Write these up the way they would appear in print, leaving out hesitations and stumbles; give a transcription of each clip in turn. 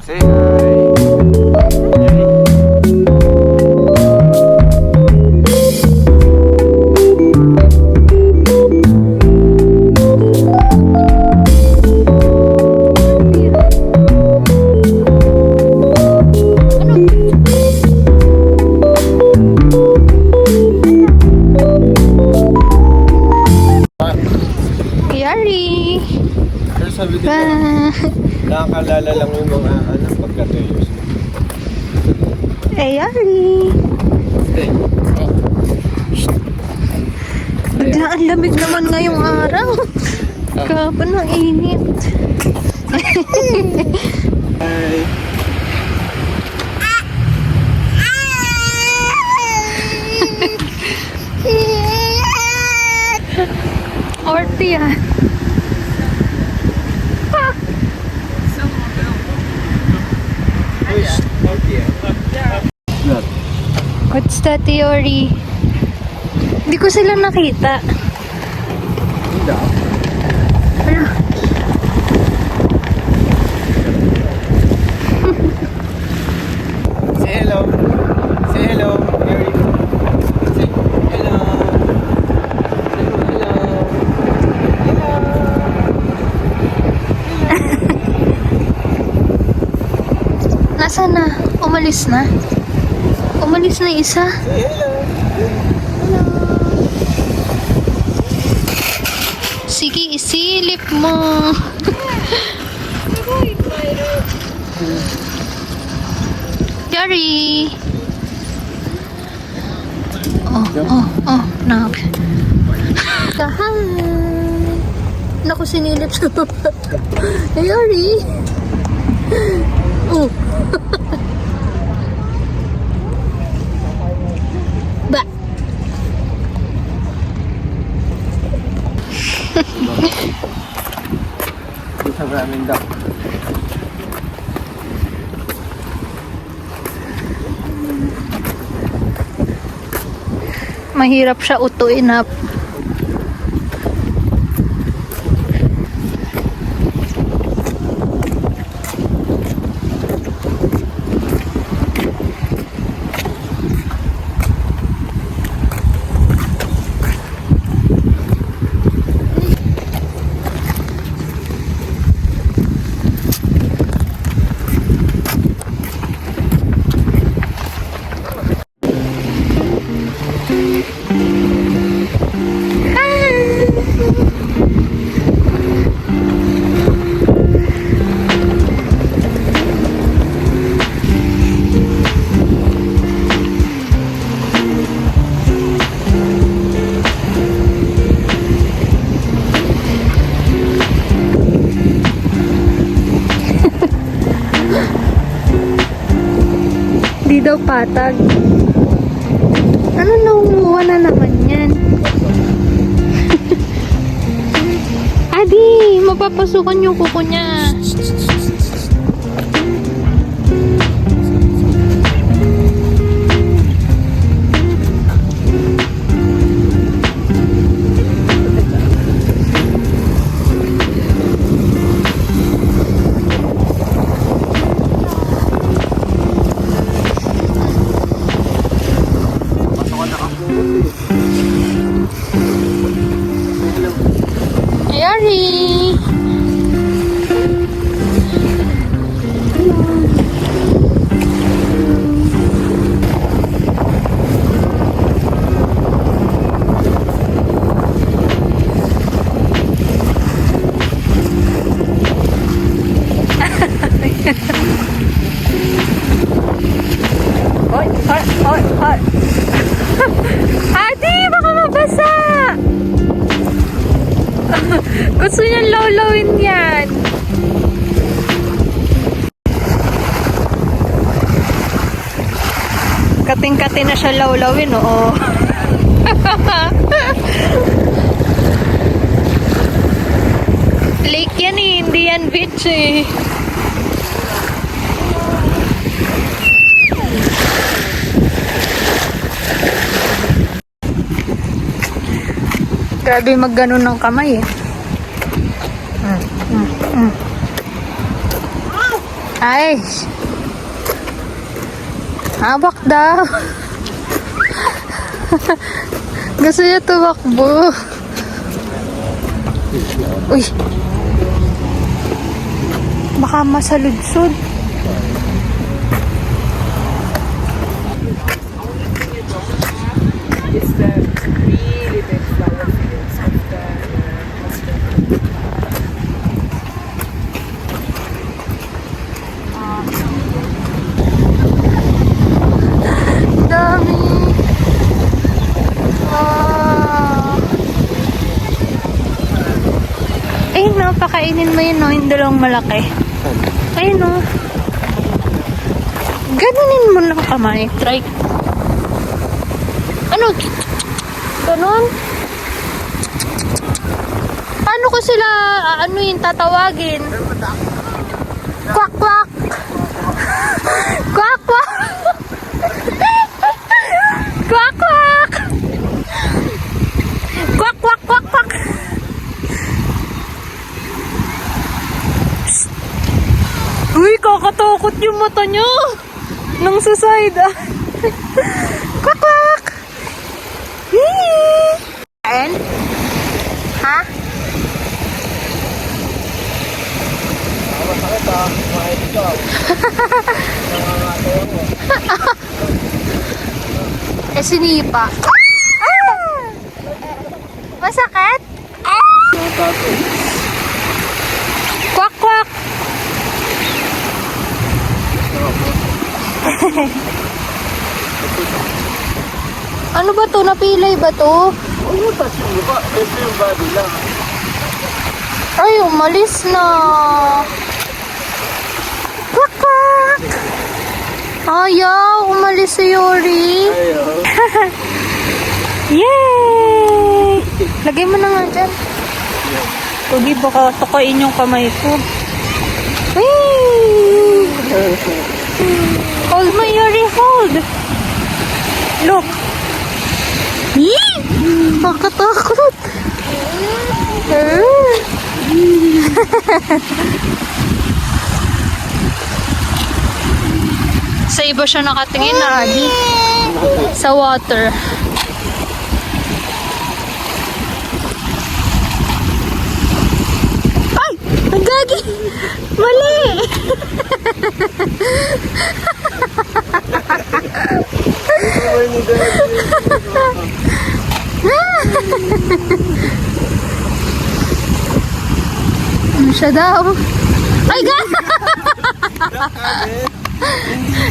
Say hi. Yari! Pero sabi ko, nakakalala lang yung mga anak pagkatayos. Yari! Bigla ang lamig naman ngayong araw. Kapan ang init. Hi. Orty ah. What's the theory? Hindi ko sila nakita. Hindi. Ano? Say hello. Say hello. Mary. Say hello. Hello. Hello. Nasaan na? Umalis na? Umalis na isa? Say hello. Sige, isilip mo. Yari! Oh, knock. Hi! Naku, sinilip sa baba. Yari! Oh! Ba! Sa ramen daw. Mahirap siya utuin up. Di daw patag. Ano nauuwa na naman yan? Adi, mapapasukan yung kuko niya. Yari! Hoy! Adi, baka mabasa! Gusto niyang lawlawin yan. Kating-kating na siya lawlawin, oo. Lake yan eh, hindi yan beach eh. Grabe mag-ganon ng kamay eh. Ay. Habak daw. Gusto niya tumakbo. Uy. Baka masaludsod. It's the really big flower fields of the husband. Dami. Ah. Ayun no, pakainin mo yun no, yung dalawang malaki. Ayun no. Ganunin mo ng kamay. Try. Ano? Ganon? Paano ko sila, ano yung tatawagin? Kwak kwak! Kwak kwak! Kwak kwak! Kwak kwak kwak kwak! Psst. Uy, kakatakot yung mata niya! Nang sa side ah! Kwak kwak! And? Ha? Eh, sinipa. Masakit? Kwak, kwak. Ano ba to? Napilay ba to? Ano ba siya? Ito yung body lang. Ay, umalis na. Kwak, kwak. Ayaw, umalis si Yuri. Ayaw. Yay! Lagay mo na nga dyan. Tugi, baka tukain yung kamay ko. Whee! Hold my Yuri, hold! Look! Yee! Makatakot! Sa iba siya nakatingin na, Adi. Sa water. Ay! Ang gagi! Mali! Ano siya daw? Ay, gagi!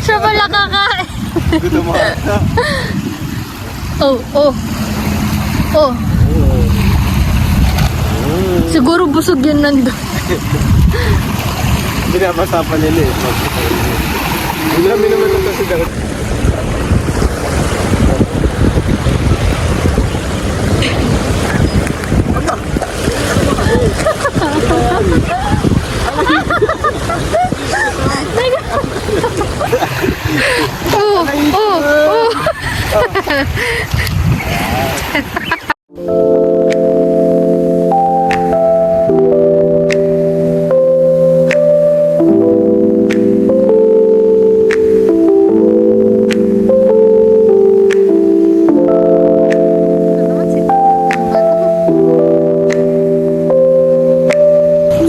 Siya pala kakain. Gutom mo ata. Oh, oh. Oh. Siguro busog yun nandun. Binabasa pa nila eh. Ang dami naman ito kasi dapat. Oh, oh, oh.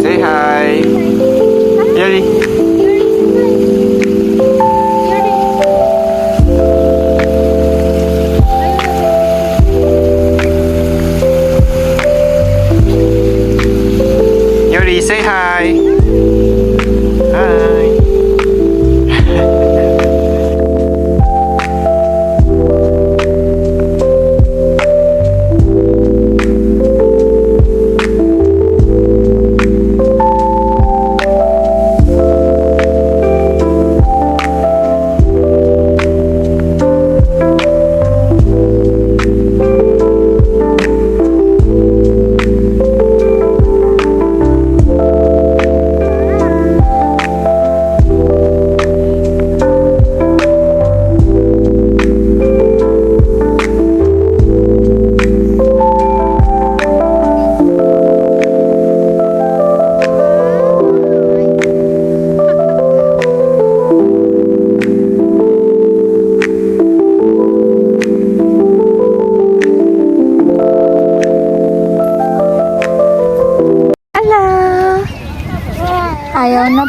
Say hi. Yuri.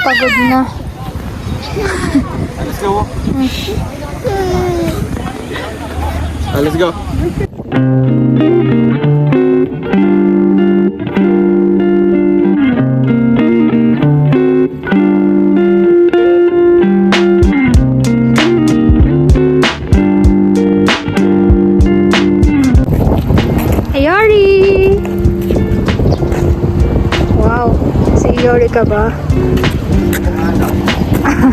pagod na. Let's go. Let's go. Hey, Yori! Wow, si Yori ka ba?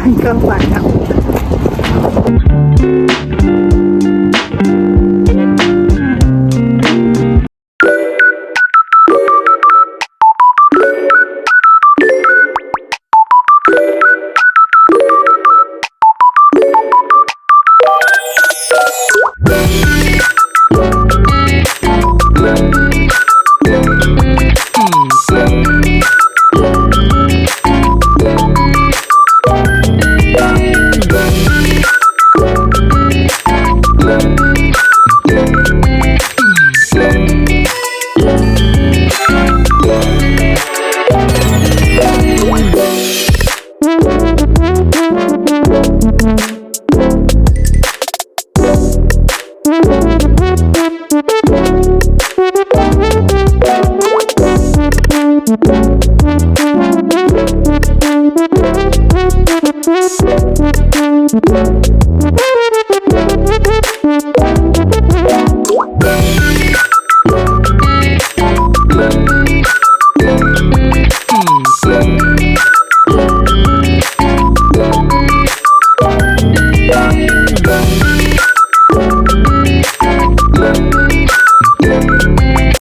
Ikaw paano?